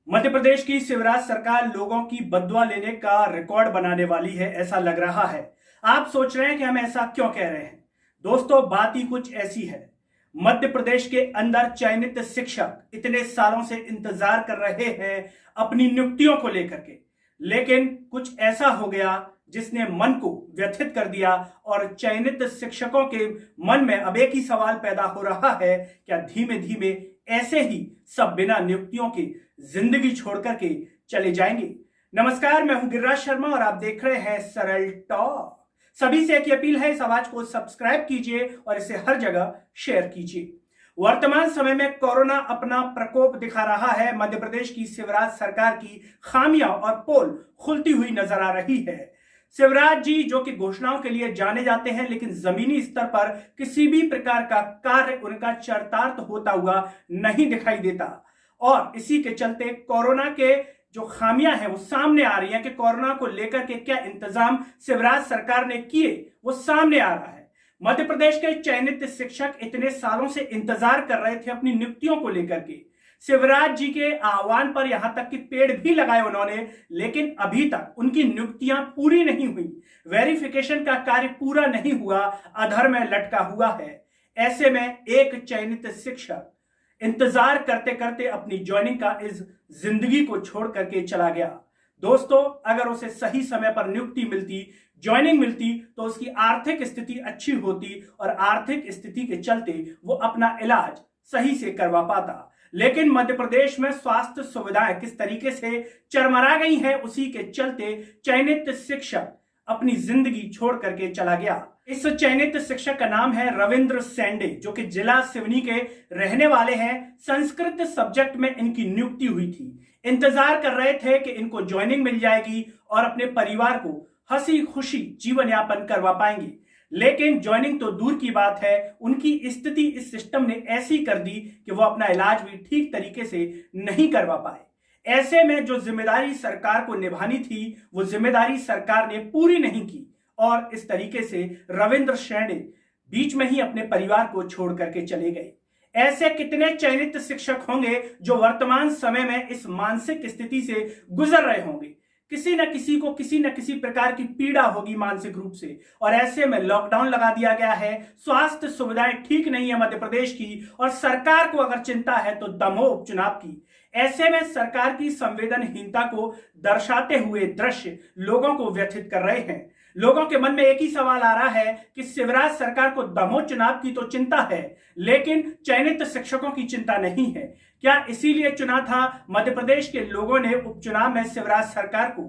मध्य प्रदेश की शिवराज सरकार लोगों की बददुआ लेने का रिकॉर्ड बनाने वाली है, ऐसा लग रहा है। आप सोच रहे हैं कि हम ऐसा क्यों कह रहे हैं। दोस्तों, बात ही कुछ ऐसी है। मध्य प्रदेश के अंदर चयनित शिक्षक इतने सालों से इंतजार कर रहे हैं अपनी नियुक्तियों को लेकर के, लेकिन कुछ ऐसा हो गया जिसने मन को व्यथित कर दिया और चयनित शिक्षकों के मन में अब एक ही सवाल पैदा हो रहा है, क्या धीमे धीमे ऐसे ही सब बिना नियुक्तियों के जिंदगी छोड़ करके चले जाएंगे। नमस्कार, मैं हूं गिरिराज शर्मा और आप देख रहे हैं सरल टॉक। सभी से एक अपील है, इस आवाज को सब्सक्राइब कीजिए और इसे हर जगह शेयर कीजिए। वर्तमान समय में कोरोना अपना प्रकोप दिखा रहा है। मध्य प्रदेश की शिवराज सरकार की खामियां और पोल खुलती हुई नजर आ रही है। शिवराज जी जो कि घोषणाओं के लिए जाने जाते हैं, लेकिन जमीनी स्तर पर किसी भी प्रकार का कार्य उनका चरितार्थ होता हुआ नहीं दिखाई देता। और इसी के चलते कोरोना के जो खामियां हैं वो सामने आ रही हैं कि कोरोना को लेकर के क्या इंतजाम शिवराज सरकार ने किए वो सामने आ रहा है। मध्य प्रदेश के चयनित शिक्षक इतने सालों से इंतजार कर रहे थे अपनी नियुक्तियों को लेकर के। शिवराज जी के आह्वान पर यहां तक कि पेड़ भी लगाए उन्होंने, लेकिन अभी तक उनकी नियुक्तियां पूरी नहीं हुई। वेरिफिकेशन का कार्य पूरा नहीं हुआ, अधर में लटका हुआ है। ऐसे में एक चयनित शिक्षक इंतजार करते करते अपनी ज्वाइनिंग का इस जिंदगी को छोड़ करके चला गया। दोस्तों, अगर उसे सही समय पर नियुक्ति मिलती, ज्वाइनिंग मिलती, तो उसकी आर्थिक स्थिति अच्छी होती और आर्थिक स्थिति के चलते वो अपना इलाज सही से करवा पाता। लेकिन मध्य प्रदेश में स्वास्थ्य सुविधाएं किस तरीके से चरमरा गई हैं, उसी के चलते चयनित शिक्षक अपनी जिंदगी छोड़ करके चला गया। इस चयनित शिक्षक का नाम है रविंद्र सेंडे, जो कि जिला सिवनी के रहने वाले हैं। संस्कृत सब्जेक्ट में इनकी नियुक्ति हुई थी। इंतजार कर रहे थे कि इनको ज्वाइनिंग मिल जाएगी और अपने परिवार को हंसी खुशी जीवन यापन करवा पाएंगे। लेकिन ज्वाइनिंग तो दूर की बात है, उनकी स्थिति इस सिस्टम ने ऐसी कर दी कि वो अपना इलाज भी ठीक तरीके से नहीं करवा पाए। ऐसे में जो जिम्मेदारी सरकार को निभानी थी वो जिम्मेदारी सरकार ने पूरी नहीं की और इस तरीके से रविंद्र सेंडे बीच में ही अपने परिवार को छोड़ करके चले गए। ऐसे कितने चयनित शिक्षक होंगे जो वर्तमान समय में इस मानसिक स्थिति से गुजर रहे होंगे। किसी न किसी को किसी न किसी प्रकार की पीड़ा होगी मानसिक रूप से। और ऐसे में लॉकडाउन लगा दिया गया है, स्वास्थ्य सुविधाएं ठीक नहीं है मध्य प्रदेश की, और सरकार को अगर चिंता है तो दमोह उपचुनाव की। ऐसे में सरकार की संवेदनहीनता को दर्शाते हुए दृश्य लोगों को व्यथित कर रहे हैं। लोगों के मन में एक ही सवाल आ रहा है कि शिवराज सरकार को दमोह चुनाव की तो चिंता है, लेकिन चयनित शिक्षकों की चिंता नहीं है। क्या इसीलिए चुना था मध्य प्रदेश के लोगों ने उपचुनाव में शिवराज सरकार को?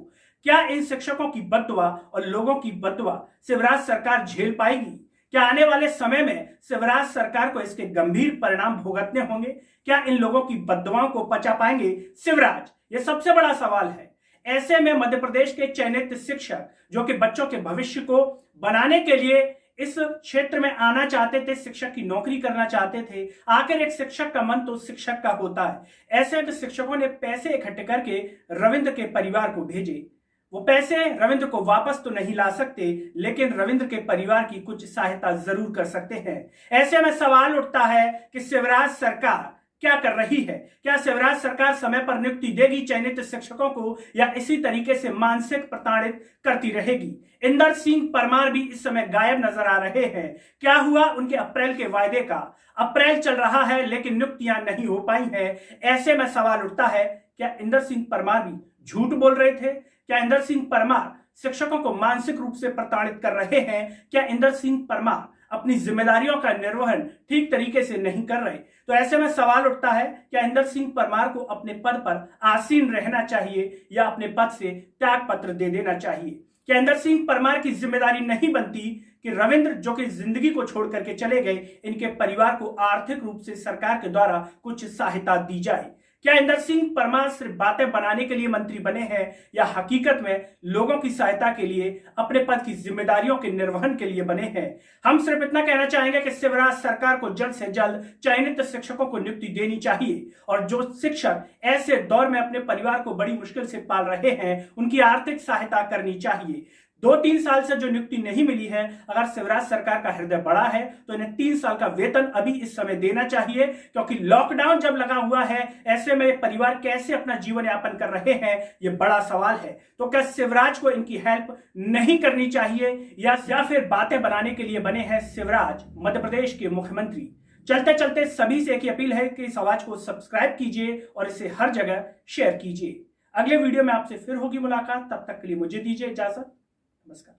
क्या इन शिक्षकों की बददुआ और लोगों की बददुआ शिवराज सरकार झेल पाएगी? क्या आने वाले समय में शिवराज सरकार को इसके गंभीर परिणाम भुगतने होंगे? क्या इन लोगों की बददुआओं को पचा पाएंगे शिवराज? ये सबसे बड़ा सवाल है। ऐसे में मध्य प्रदेश के चयनित शिक्षक जो कि बच्चों के भविष्य को बनाने के लिए इस क्षेत्र में आना चाहते थे, शिक्षक की नौकरी करना चाहते थे। आखिर एक शिक्षक का मन तो शिक्षक का होता है। ऐसे में शिक्षकों ने पैसे इकट्ठे करके रविंद्र के परिवार को भेजे। वो पैसे रविंद्र को वापस तो नहीं ला सकते, लेकिन रविंद्र के परिवार की कुछ सहायता जरूर कर सकते हैं। ऐसे में सवाल उठता है कि शिवराज सरकार क्या कर रही है? क्या शिवराज सरकार समय पर नियुक्ति देगी चयनित शिक्षकों को, या इसी तरीके से मानसिक प्रताड़ित करती रहेगी? इंदर सिंह परमार भी इस समय गायब नजर आ रहे हैं। क्या हुआ उनके अप्रैल के वायदे का? अप्रैल चल रहा है लेकिन नियुक्तियां नहीं हो पाई हैं। ऐसे में सवाल उठता है, क्या इंदर सिंह परमार भी झूठ बोल रहे थे? क्या इंदर सिंह परमार शिक्षकों को मानसिक रूप से प्रताड़ित कर रहे हैं? क्या इंदर सिंह परमार अपनी जिम्मेदारियों का निर्वहन ठीक तरीके से नहीं कर रहे? तो ऐसे में सवाल उठता है, क्या इंदर सिंह परमार को अपने पद पर आसीन रहना चाहिए या अपने पद से त्याग पत्र दे देना चाहिए? क्या इंदर सिंह परमार की जिम्मेदारी नहीं बनती कि रविंद्र जो कि जिंदगी को छोड़ करके चले गए, इनके परिवार को आर्थिक रूप से सरकार के द्वारा कुछ सहायता दी जाए? क्या इंदर सिंह परमार सिर्फ बातें बनाने के लिए मंत्री बने हैं या हकीकत में लोगों की सहायता के लिए, अपने पद की जिम्मेदारियों के निर्वहन के लिए बने हैं? हम सिर्फ इतना कहना चाहेंगे कि शिवराज सरकार को जल्द से जल्द चयनित शिक्षकों को नियुक्ति देनी चाहिए, और जो शिक्षक ऐसे दौर में अपने परिवार को बड़ी मुश्किल से पाल रहे हैं उनकी आर्थिक सहायता करनी चाहिए। 2-3 साल से जो नियुक्ति नहीं मिली है, अगर शिवराज सरकार का हृदय बड़ा है तो इन्हें 3 साल का वेतन अभी इस समय देना चाहिए, क्योंकि लॉकडाउन जब लगा हुआ है ऐसे में परिवार कैसे अपना जीवन यापन कर रहे हैं ये बड़ा सवाल है। तो क्या शिवराज को इनकी हेल्प नहीं करनी चाहिए या फिर बातें बनाने के लिए बने हैं शिवराज मध्य प्रदेश के मुख्यमंत्री? चलते चलते सभी से एक ही अपील है कि इस आवाज को सब्सक्राइब कीजिए और इसे हर जगह शेयर कीजिए। अगले वीडियो में आपसे फिर होगी मुलाकात, तब तक के लिए मुझे दीजिए इजाजत। नमस्कार।